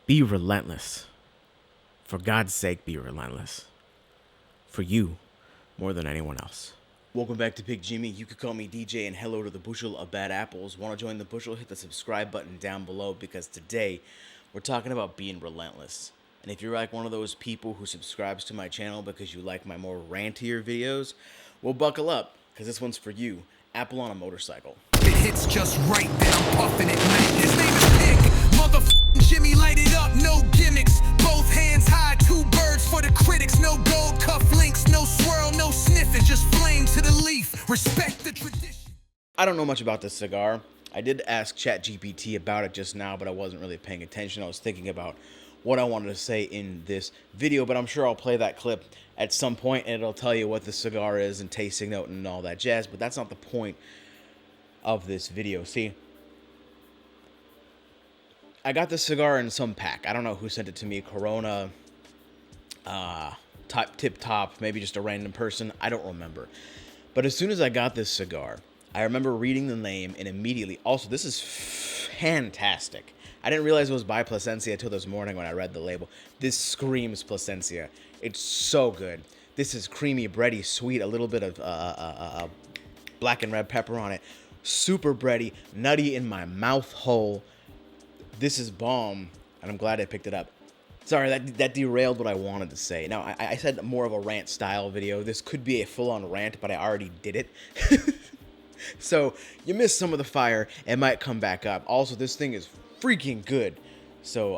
Be relentless. For God's sake, be relentless. For you, more than anyone else. Welcome back to Big Jimmy. You could call me DJ, and hello to the bushel of bad apples. Want to join the bushel? Hit the subscribe button down below, because today we're talking about being relentless. And if you're like one of those people who subscribes to my channel because you like my more rantier videos, well, buckle up, because this one's for you. Apple on a motorcycle. It hits just right, then I'm puffing it, man. His name is Pig. Motherfucking Jimmy, light it up, no gimmicks. Both hands high, two birds for the critics. No gold cuff links, no swirl, no sniffing. Just flame to the leaf. Respect the tradition. I don't know much about this cigar. I did ask ChatGPT about it just now, but I wasn't really paying attention. I was thinking about what I wanted to say in this video, but I'm sure I'll play that clip at some point and it'll tell you what the cigar is and tasting note and all that jazz, but that's not the point of this video. See, I got this cigar in some pack. I don't know who sent it to me. Corona, Tip Top, maybe just a random person. I don't remember. But as soon as I got this cigar, I remember reading the name and immediately, also, this is fantastic. I didn't realize it was by Plasencia until this morning when I read the label. This screams Plasencia. It's so good. This is creamy, bready, sweet, a little bit of black and red pepper on it. Super bready, nutty in my mouth hole. This is bomb, and I'm glad I picked it up. Sorry, that derailed what I wanted to say. Now, I said more of a rant style video. This could be a full-on rant, but I already did it. So, you missed some of the fire. It might come back up. Also, this thing is freaking good. So,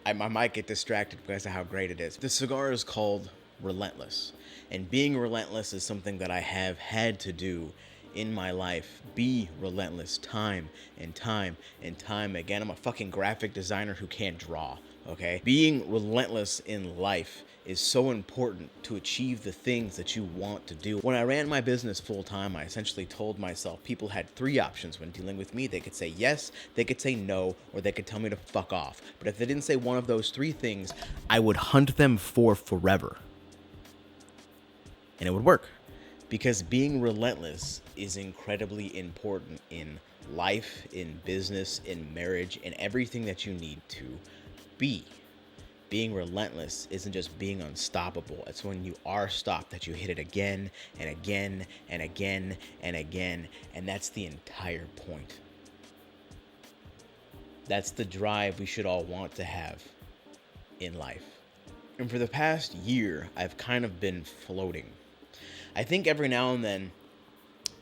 I might get distracted because of how great it is. The cigar is called Relentless. And being relentless is something that I have had to do in my life. Be relentless time and time and time again. I'm a fucking graphic designer who can't draw, okay? Being relentless in life is so important to achieve the things that you want to do. When I ran my business full time, I essentially told myself people had three options when dealing with me. They could say yes, they could say no, or they could tell me to fuck off. But if they didn't say one of those three things, I would hunt them for forever. And it would work. Because being relentless is incredibly important in life, in business, in marriage, in everything that you need to be. Being relentless isn't just being unstoppable. It's when you are stopped that you hit it again and again and again and again. And that's the entire point. That's the drive we should all want to have in life. And for the past year, I've kind of been floating. I think every now and then,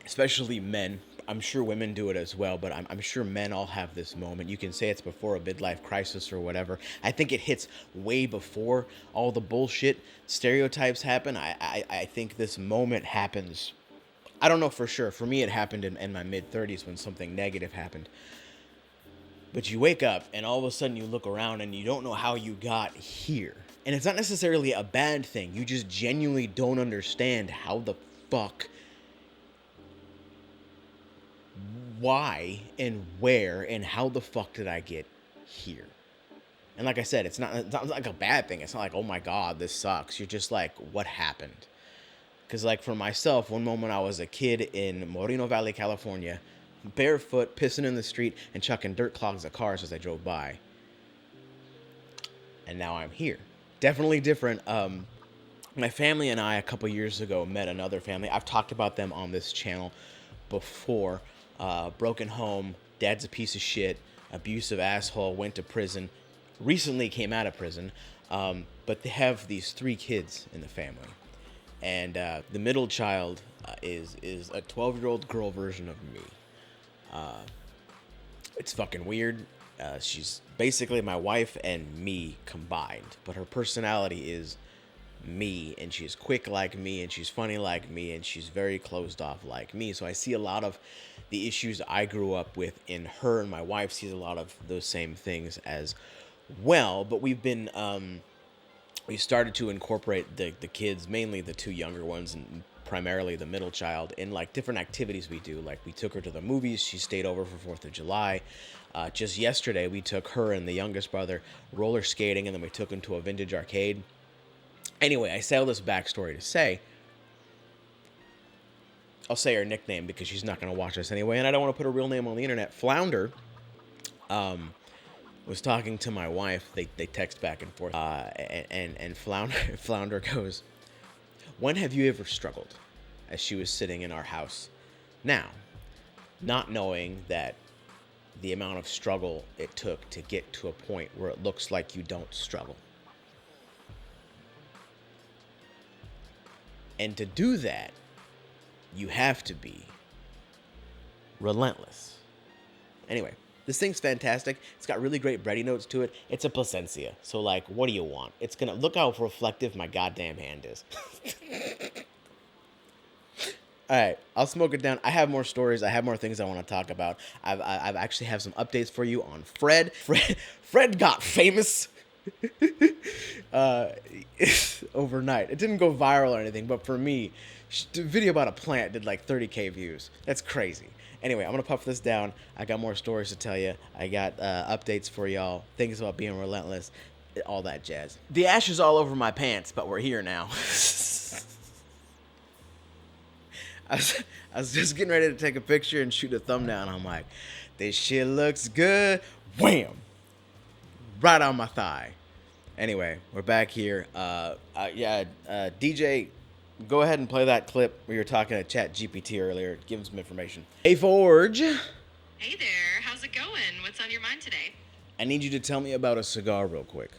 especially men, I'm sure women do it as well, but I'm sure men all have this moment. You can say it's before a midlife crisis or whatever. I think it hits way before all the bullshit stereotypes happen. I think this moment happens. I don't know for sure. For me, it happened in my mid-30s when something negative happened. But you wake up and all of a sudden you look around and you don't know how you got here. And it's not necessarily a bad thing. You just genuinely don't understand how the fuck, why, and where, and how the fuck did I get here? And like I said, it's not like a bad thing. It's not like, oh my God, this sucks. You're just like, what happened? Because like for myself, one moment I was a kid in Moreno Valley, California, barefoot, pissing in the street, and chucking dirt clogs at cars as I drove by. And now I'm here. Definitely different. My family and I, a couple years ago, met another family. I've talked about them on this channel before. Broken home, dad's a piece of shit, abusive asshole, went to prison, recently came out of prison, but they have these three kids in the family. And the middle child is a 12-year-old girl version of me. It's fucking weird. She's basically my wife and me combined, but her personality is me, and she's quick like me, and she's funny like me, and she's very closed off like me. So I see a lot of the issues I grew up with in her, and my wife sees a lot of those same things as well. But we've been we started to incorporate the kids, mainly the two younger ones and primarily the middle child, in like different activities we do. Like we took her to the movies. She stayed over for 4th of July. Just yesterday we took her and the youngest brother roller skating, and then we took them to a vintage arcade. Anyway, I say all this backstory to say, I'll say her nickname because she's not going to watch this anyway, and I don't want to put her real name on the internet. Flounder was talking to my wife. They text back and forth. And Flounder goes, "When have you ever struggled?" As she was sitting in our house. Now, not knowing that the amount of struggle it took to get to a point where it looks like you don't struggle. And to do that, you have to be relentless. Anyway, this thing's fantastic. It's got really great bready notes to it. It's a Plasencia. So, like, what do you want? It's gonna look how reflective my goddamn hand is. All right, I'll smoke it down. I have more stories. I have more things I want to talk about. I've actually have some updates for you on Fred. Fred got famous overnight. It didn't go viral or anything, but for me, the video about a plant did like 30K views. That's crazy. Anyway, I'm going to puff this down. I got more stories to tell you. I got updates for y'all, things about being relentless, all that jazz. The ash is all over my pants, but we're here now. I was just getting ready to take a picture and shoot a thumbnail, and I'm like, this shit looks good. Wham! Right on my thigh. Anyway, we're back here. DJ, go ahead and play that clip where you're talking to Chat GPT earlier. Give him some information. Hey, Forge. Hey there. How's it going? What's on your mind today? I need you to tell me about a cigar real quick.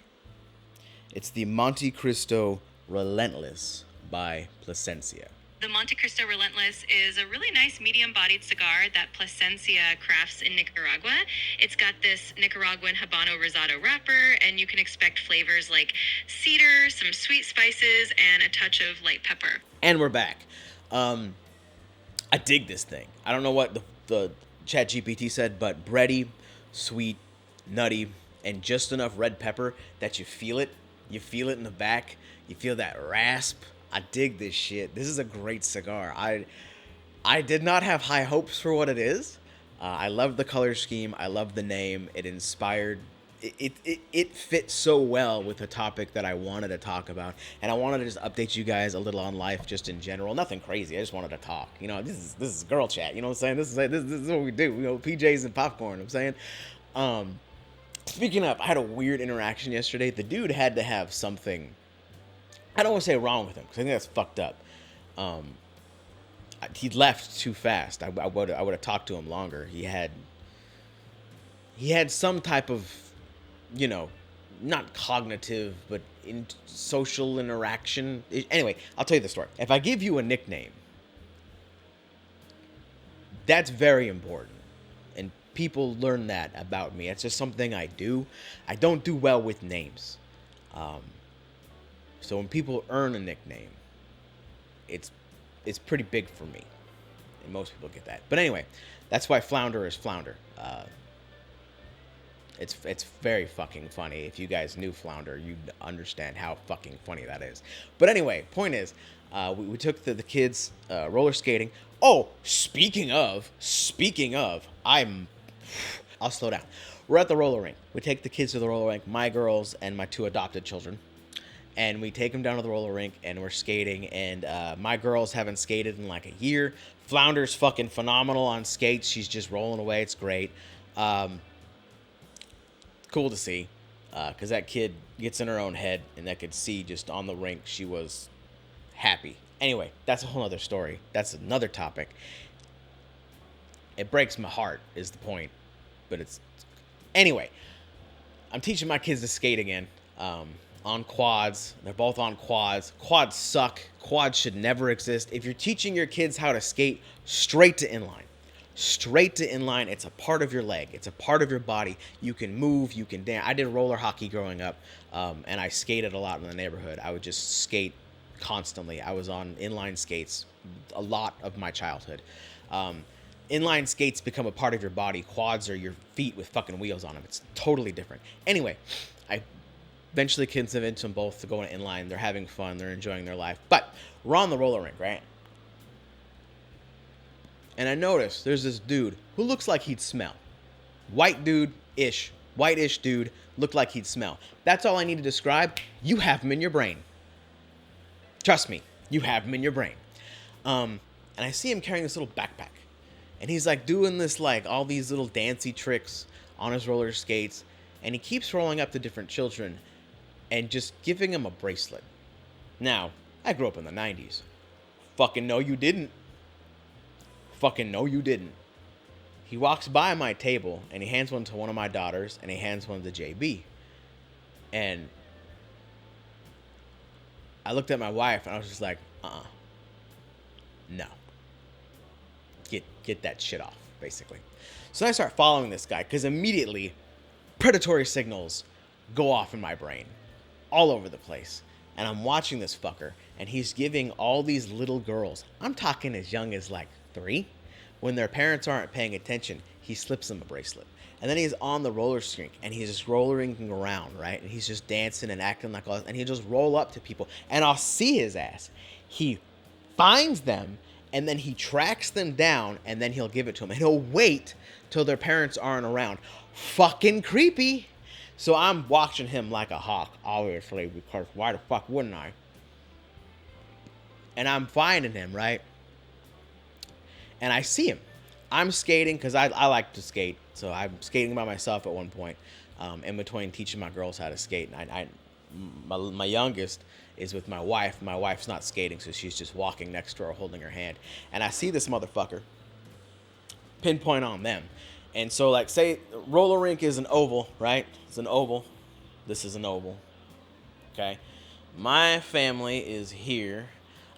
It's the Montecristo Relentless by Plasencia. The Montecristo Relentless is a really nice medium-bodied cigar that Plasencia crafts in Nicaragua. It's got this Nicaraguan Habano Rosado wrapper, and you can expect flavors like cedar, some sweet spices, and a touch of light pepper. And we're back. I dig this thing. I don't know what the Chat GPT said, but bready, sweet, nutty, and just enough red pepper that you feel it. You feel it in the back. You feel that rasp. I dig this shit. This is a great cigar. I did not have high hopes for what it is. I love the color scheme. I love the name. It inspired. It fits so well with the topic that I wanted to talk about. And I wanted to just update you guys a little on life just in general. Nothing crazy. I just wanted to talk. You know, this is girl chat. You know what I'm saying? This is what we do. You know, PJs and popcorn. I'm saying. Speaking of, I had a weird interaction yesterday. The dude had to have something. I don't want to say wrong with him because I think that's fucked up. He left too fast. I would have talked to him longer. He had some type of, you know, not cognitive, but in social interaction. Anyway, I'll tell you the story. If I give you a nickname, that's very important. And people learn that about me. It's just something I do. I don't do well with names. So when people earn a nickname, it's pretty big for me. And most people get that. But anyway, that's why Flounder is Flounder. It's very fucking funny. If you guys knew Flounder, you'd understand how fucking funny that is. But anyway, point is, we took the kids roller skating. Oh, speaking of, I'll slow down. We're at the roller rink. We take the kids to the roller rink, my girls and my 2 adopted children. And we take them down to the roller rink, and we're skating. And my girls haven't skated in like a year. Flounder's fucking phenomenal on skates. She's just rolling away. It's great. Cool to see. Because that kid gets in her own head, and I could see just on the rink she was happy. Anyway, that's a whole other story. That's another topic. It breaks my heart is the point. But it's... Anyway, I'm teaching my kids to skate again. On quads. They're both on quads. Quads suck. Quads should never exist. If you're teaching your kids how to skate, straight to inline. Straight to inline. It's a part of your leg. It's a part of your body. You can move. You can dance. I did roller hockey growing up, and I skated a lot in the neighborhood. I would just skate constantly. I was on inline skates a lot of my childhood. Inline skates become a part of your body. Quads are your feet with fucking wheels on them. It's totally different. Anyway, I eventually convinced them both to go on inline. They're having fun. They're enjoying their life. But we're on the roller rink, right? And I noticed there's this dude who looks like he'd smell. White dude-ish. White-ish dude. Looked like he'd smell. That's all I need to describe. You have him in your brain. Trust me. You have him in your brain. And I see him carrying this little backpack. And he's like doing this, like all these little dancey tricks on his roller skates. And he keeps rolling up to different children and just giving them a bracelet. Now, I grew up in the 90s. Fucking no, you didn't. Fucking no, you didn't. He walks by my table and he hands one to one of my daughters and he hands one to JB. And I looked at my wife and I was just like, no. Get that shit off, basically. So I start following this guy because immediately predatory signals go off in my brain all over the place. And I'm watching this fucker and he's giving all these little girls, I'm talking as young as like 3, when their parents aren't paying attention, he slips them a bracelet. And then he's on the roller rink and he's just rollering around, right? And he's just dancing and acting like all, and he'll just roll up to people and I'll see his ass. He finds them and then he tracks them down and then he'll give it to them. And he'll wait till their parents aren't around. Fucking creepy. So I'm watching him like a hawk, obviously, because why the fuck wouldn't I? And I'm finding him, right? And I see him. I'm skating because I like to skate. So I'm skating by myself at one point, in between teaching my girls how to skate. And my youngest is with my wife. My wife's not skating, so she's just walking next to her, holding her hand. And I see this motherfucker pinpoint on them. And so, like, say roller rink is an oval, right? It's an oval. This is an oval. Okay? My family is here.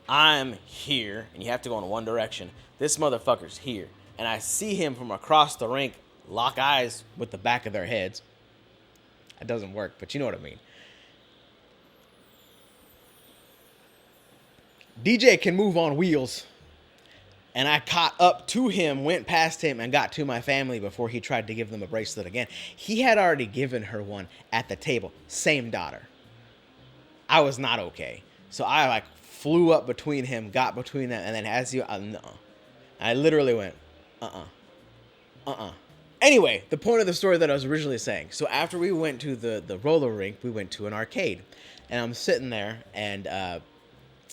I'm here. And you have to go in one direction. This motherfucker's here. And I see him from across the rink lock eyes with the back of their heads. It doesn't work, but you know what I mean. DJ can move on wheels. And I caught up to him, went past him, and got to my family before he tried to give them a bracelet again. He had already given her one at the table. Same daughter. I was not okay. So I, like, flew up between him, got between them, and then as you... I literally went, Anyway, the point of the story that I was originally saying. So after we went to the roller rink, we went to an arcade. And I'm sitting there, and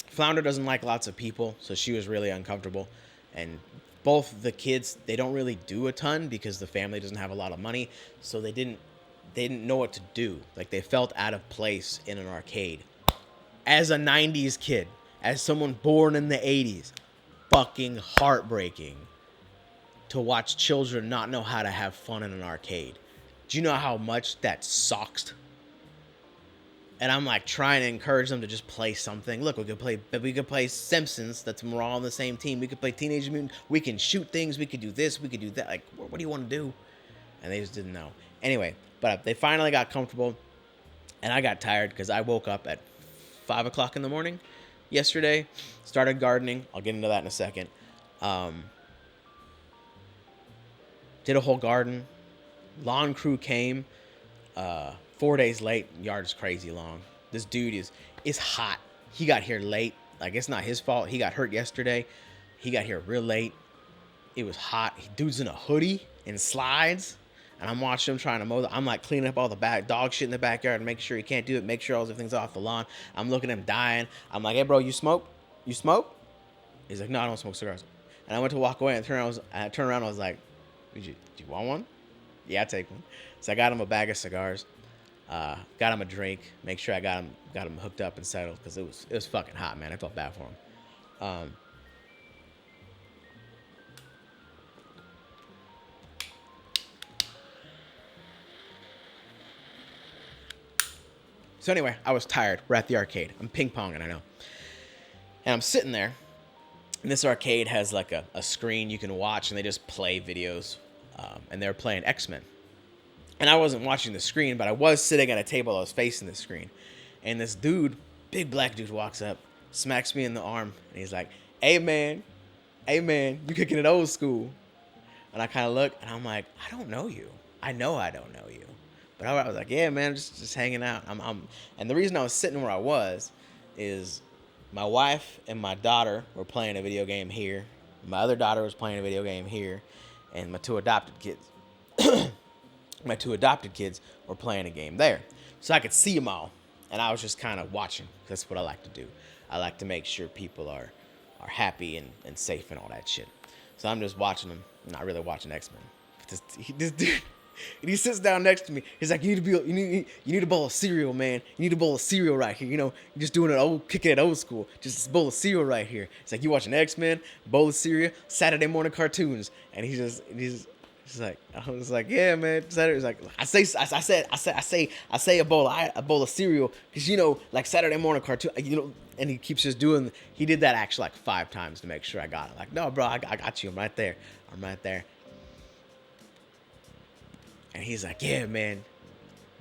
Flounder doesn't like lots of people, so she was really uncomfortable. And both the kids, they don't really do a ton because the family doesn't have a lot of money, so they didn't know what to do. Like, they felt out of place in an arcade. As a 90s kid, as someone born in the 80s, fucking heartbreaking to watch children not know how to have fun in an arcade. Do you know how much that sucks? And I'm like trying to encourage them to just play something. Look, we could play Simpsons. We're all on the same team. We could play Teenage Mutant. We can shoot things. We could do this. We could do that. Like, what do you want to do? And they just didn't know. Anyway, but they finally got comfortable, and I got tired because I woke up at 5 o'clock in the morning yesterday. Started gardening. I'll get into that in a second. Did a whole garden. Lawn crew came. 4 days late. Yard is crazy long. This dude is hot. He got here late. Like, it's not his fault. He got hurt yesterday. He got here real late. It was hot. Dude's in a hoodie and slides. And I'm watching him trying to mow. I'm like cleaning up all the back dog shit in the backyard and making sure he can't do it. Make sure all everything's off the lawn. I'm looking at him dying. I'm like, hey, bro, you smoke? You smoke? He's like, no, I don't smoke cigars. And I went to walk away and I turned around and I was like, do you want one? Yeah, I'll take one. So I got him a bag of cigars. Got him a drink. Make sure I got him hooked up and settled because it was fucking hot, man. I felt bad for him. So anyway, I was tired. We're at the arcade. I'm ping-ponging, I know. And I'm sitting there. And this arcade has like a screen you can watch, and they just play videos. And they're playing X-Men. And I wasn't watching the screen, but I was sitting at a table that was facing the screen. And this dude, big black dude, walks up, smacks me in the arm, and he's like, hey, man, you kicking it old school. And I kind of look, and I'm like, I don't know you. I know I don't know you. But I was like, yeah, man, just hanging out. And the reason I was sitting where I was is my wife and my daughter were playing a video game here. My other daughter was playing a video game here. And my two adopted kids were playing a game there. So I could see them all. And I was just kind of watching. That's what I like to do. I like to make sure people are happy and safe and all that shit. So I'm just watching them. Not really watching X-Men. This dude, And he sits down next to me. He's like, you need a bowl of cereal, man. You need a bowl of cereal right here. You know, you're just doing kicking it old school. Just a bowl of cereal right here. It's like, you watching X-Men, bowl of cereal, Saturday morning cartoons. And he's like, I was like, yeah, man. Saturday. He's like, I say a bowl of cereal because, you know, like Saturday morning cartoon, you know. And he keeps just doing. He did that actually like 5 times to make sure I got it. Like, no, bro, I got you. I'm right there. And he's like, yeah, man.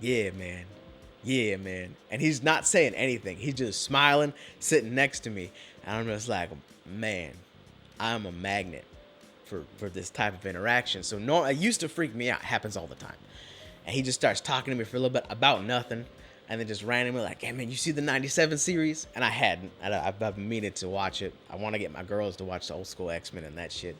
And he's not saying anything. He's just smiling, sitting next to me. And I'm just like, man, I'm a magnet for this type of interaction. So it used to freak me out. It happens all the time. And he just starts talking to me for a little bit about nothing. And then just randomly like, hey, man, you see the 97 series? And I hadn't. I've been meaning to watch it. I want to get my girls to watch the old school X-Men and that shit.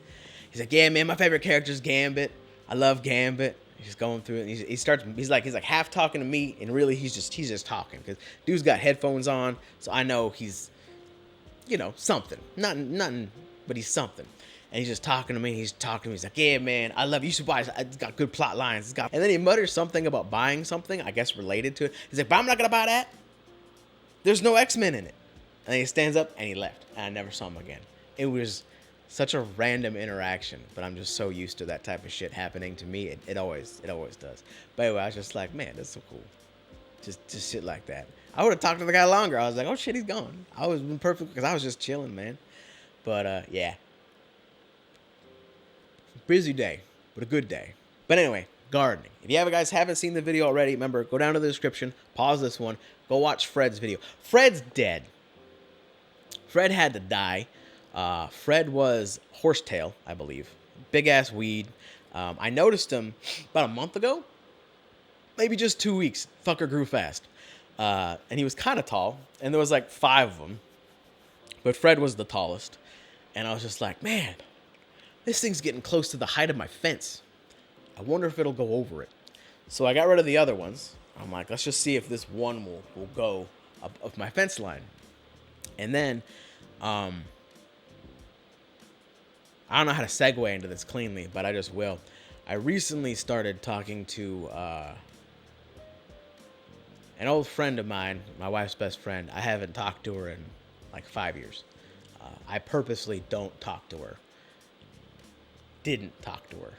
He's like, yeah, man, my favorite character is Gambit. I love Gambit. He's going through it. And he's like half talking to me. And really, he's just talking. Because dude's got headphones on. So I know he's, you know, something. Nothing, but he's something. And he's just talking to me. He's like, yeah, man, I love you. You should watch it. It's got good plot lines. And then he mutters something about buying something, I guess related to it. He's like, but I'm not going to buy that. There's no X-Men in it. And then he stands up and he left. And I never saw him again. It was such a random interaction. But I'm just so used to that type of shit happening to me. It always does. But anyway, I was just like, man, that's so cool. Just shit like that. I would have talked to the guy longer. I was like, oh, shit, he's gone. I was perfect because I was just chilling, man. But, yeah. Busy day, but a good day. But anyway, gardening. If you guys haven't seen the video already, remember, go down to the description, pause this one, go watch Fred's video. Fred's dead. Fred had to die. Fred was horsetail, I believe. Big ass weed. I noticed him about a month ago. Maybe just 2 weeks. Fucker grew fast. And he was kind of tall. And there was like 5 of them. But Fred was the tallest. And I was just like, man, this thing's getting close to the height of my fence. I wonder if it'll go over it. So I got rid of the other ones. I'm like, let's just see if this one will go up my fence line. And then, I don't know how to segue into this cleanly, but I just will. I recently started talking to an old friend of mine, my wife's best friend. I haven't talked to her in like 5 years. I purposely don't talk to her. Didn't talk to her.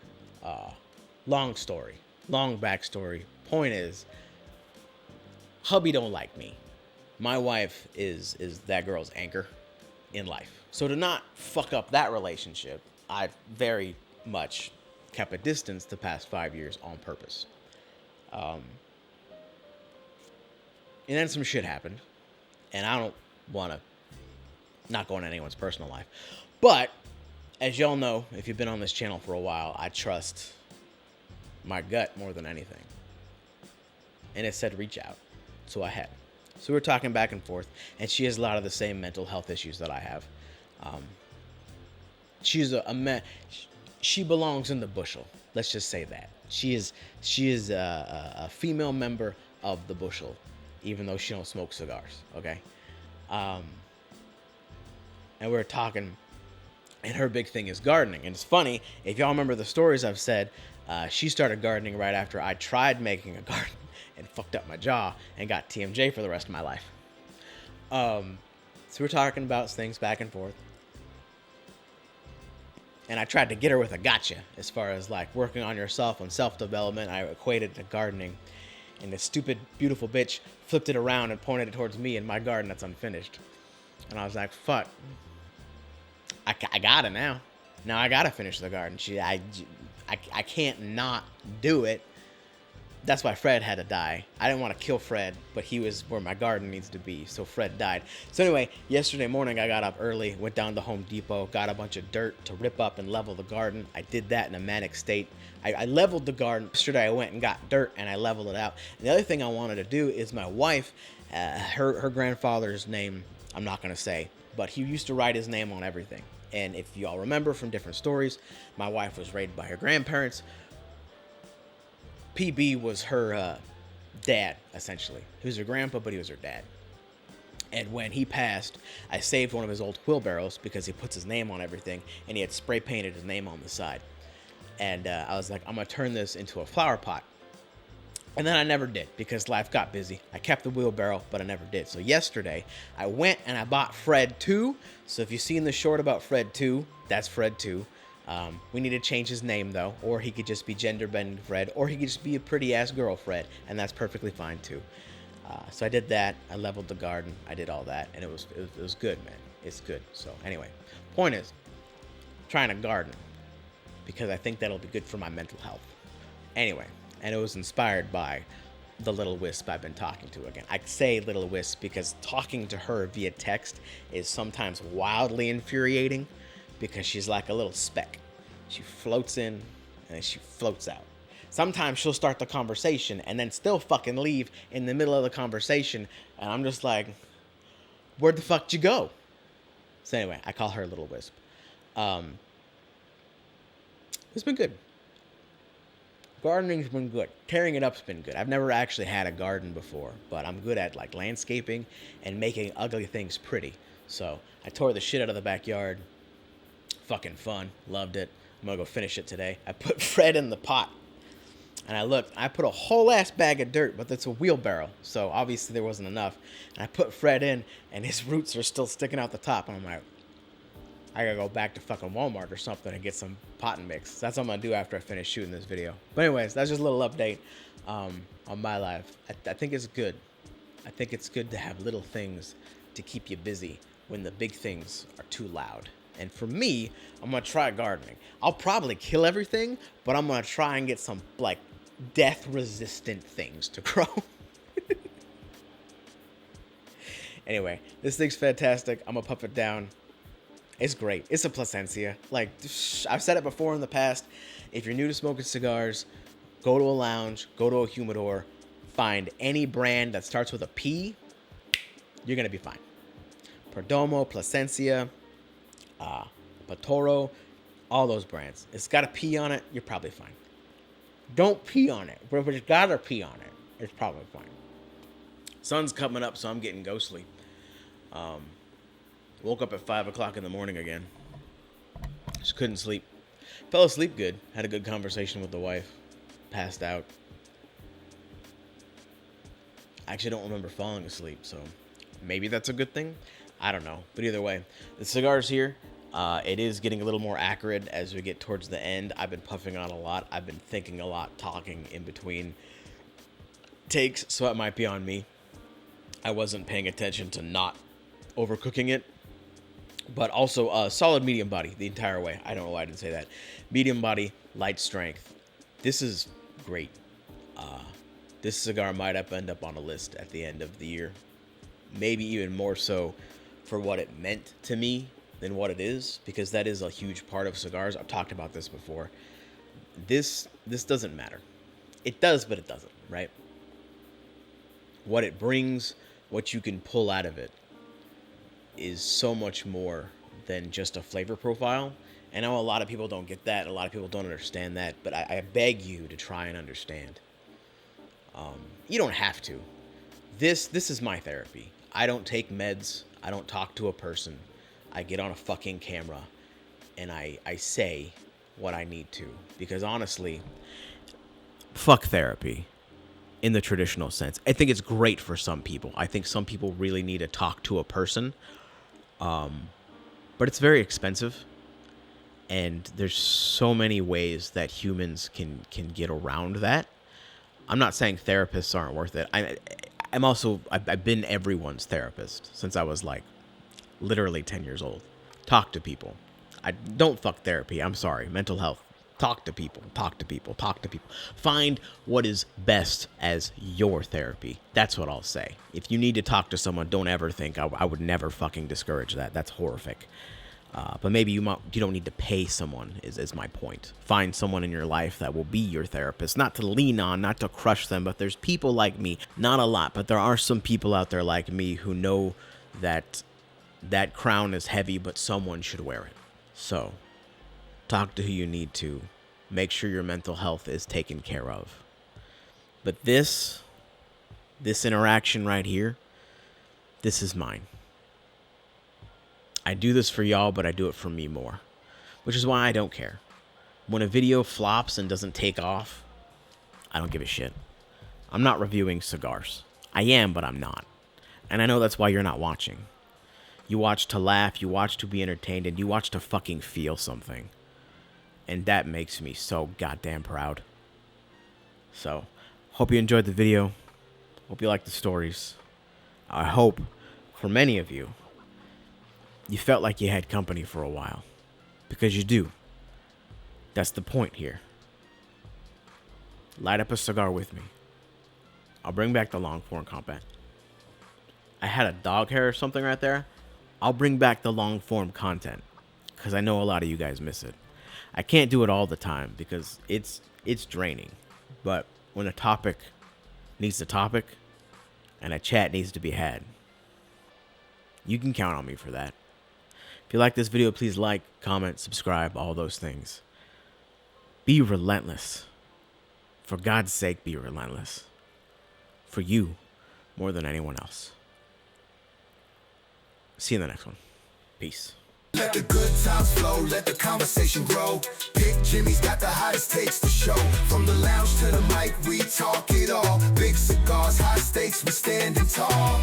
Long story. Long backstory. Point is, hubby don't like me. My wife is that girl's anchor in life. So to not fuck up that relationship, I very much kept a distance the past 5 years on purpose. And then some shit happened. And I don't want to not go into anyone's personal life. But as y'all know, if you've been on this channel for a while, I trust my gut more than anything. And it said reach out. So I had. So we're talking back and forth. And she has a lot of the same mental health issues that I have. She's she belongs in the bushel. Let's just say that. She is a female member of the bushel, even though she don't smoke cigars, okay? And we're talking. And her big thing is gardening. And it's funny, if y'all remember the stories I've said, she started gardening right after I tried making a garden and fucked up my jaw and got TMJ for the rest of my life. So we're talking about things back and forth. And I tried to get her with a gotcha as far as like working on yourself and self-development. I equated it to gardening. And this stupid, beautiful bitch flipped it around and pointed it towards me in my garden that's unfinished. And I was like, fuck. I got it now. Now I gotta finish the garden. I can't not do it. That's why Fred had to die. I didn't want to kill Fred, but he was where my garden needs to be, so Fred died. So anyway, yesterday morning I got up early, went down to Home Depot, got a bunch of dirt to rip up and level the garden. I did that in a manic state. I leveled the garden. Yesterday I went and got dirt and I leveled it out. And the other thing I wanted to do is my wife, her grandfather's name, I'm not going to say, but he used to write his name on everything. And if y'all remember from different stories, my wife was raised by her grandparents. PB was her dad, essentially. He was her grandpa, but he was her dad. And when he passed, I saved one of his old wheelbarrows because he puts his name on everything, and he had spray painted his name on the side. And I was like, I'm going to turn this into a flower pot. And then I never did because life got busy. I kept the wheelbarrow, but I never did. So yesterday, I went and I bought Fred 2. So if you've seen the short about Fred 2, that's Fred 2. We need to change his name, though. Or he could just be gender-bending Fred. Or he could just be a pretty-ass girl Fred. And that's perfectly fine, too. So I did that. I leveled the garden. I did all that. And it was good, man. It's good. So anyway, point is, I'm trying to garden. Because I think that'll be good for my mental health. Anyway. And it was inspired by the little wisp I've been talking to again. I say little wisp because talking to her via text is sometimes wildly infuriating because she's like a little speck. She floats in and then she floats out. Sometimes she'll start the conversation and then still fucking leave in the middle of the conversation. And I'm just like, where'd the fuck did you go? So anyway, I call her little wisp. It's been good. Gardening's been good. Tearing it up's been good. I've never actually had a garden before, but I'm good at like landscaping and making ugly things pretty. So I tore the shit out of the backyard. Fucking fun. Loved it. I'm gonna go finish it today. I put Fred in the pot. And I looked. I put a whole ass bag of dirt, but that's a wheelbarrow. So obviously there wasn't enough. And I put Fred in, and his roots are still sticking out the top. And I'm like, I gotta go back to fucking Walmart or something and get some pot and mix. That's what I'm gonna do after I finish shooting this video. But anyways, that's just a little update on my life. I think it's good. I think it's good to have little things to keep you busy when the big things are too loud. And for me, I'm gonna try gardening. I'll probably kill everything, but I'm gonna try and get some like death-resistant things to grow. Anyway, this thing's fantastic. I'm gonna puff it down. It's great. It's a Plasencia. Like, I've said it before in the past. If you're new to smoking cigars, go to a lounge, go to a humidor, find any brand that starts with a P, you're going to be fine. Perdomo, Plasencia, Patoro, all those brands. It's got a P on it, you're probably fine. Don't pee on it. But if it's got a P on it, it's probably fine. Sun's coming up, so I'm getting ghostly. Woke up at 5 o'clock in the morning again. Just couldn't sleep. Fell asleep good. Had a good conversation with the wife. Passed out. I actually don't remember falling asleep, so maybe that's a good thing. I don't know. But either way, the cigar's here. It is getting a little more acrid as we get towards the end. I've been puffing on a lot. I've been thinking a lot, talking in between takes, so it might be on me. I wasn't paying attention to not overcooking it. But also solid medium body the entire way. I don't know why I didn't say that. Medium body, light strength. This is great. This cigar might end up on a list at the end of the year. Maybe even more so for what it meant to me than what it is. Because that is a huge part of cigars. I've talked about this before. This doesn't matter. It does, but it doesn't, right? What it brings, what you can pull out of it, is so much more than just a flavor profile. I know a lot of people don't get that. A lot of people don't understand that. But I beg you to try and understand. You don't have to. This is my therapy. I don't take meds. I don't talk to a person. I get on a fucking camera. And I say what I need to. Because honestly, fuck therapy. In the traditional sense. I think it's great for some people. I think some people really need to talk to a person. But it's very expensive, and there's so many ways that humans can get around that. I'm not saying therapists aren't worth it. I've been everyone's therapist since I was like literally 10 years old. Talk to people. I don't fuck therapy. I'm sorry. Mental health. Talk to people. Talk to people. Talk to people. Find what is best as your therapy. That's what I'll say. If you need to talk to someone, don't ever think I would never fucking discourage that. That's horrific. But maybe you don't need to pay someone is my point. Find someone in your life that will be your therapist. Not to lean on, not to crush them, but there's people like me. Not a lot, but there are some people out there like me who know that that crown is heavy, but someone should wear it. So talk to who you need to. Make sure your mental health is taken care of. But this interaction right here, this is mine. I do this for y'all, but I do it for me more. Which is why I don't care. When a video flops and doesn't take off, I don't give a shit. I'm not reviewing cigars. I am, but I'm not. And I know that's why you're not watching. You watch to laugh, you watch to be entertained, and you watch to fucking feel something. And that makes me so goddamn proud. So, hope you enjoyed the video. Hope you liked the stories. I hope, for many of you, you felt like you had company for a while. Because you do. That's the point here. Light up a cigar with me. I'll bring back the long form content. I had a dog hair or something right there. I'll bring back the long form content. Because I know a lot of you guys miss it. I can't do it all the time because it's draining. But when a topic needs a topic and a chat needs to be had, you can count on me for that. If you like this video, please like, comment, subscribe, all those things. Be relentless. For God's sake, be relentless. For you, more than anyone else. See you in the next one. Peace. Let the good times flow, let the conversation grow. Pick Jimmy's got the hottest takes to show. From the lounge to the mic, we talk it all. Big cigars, high stakes, we standing tall.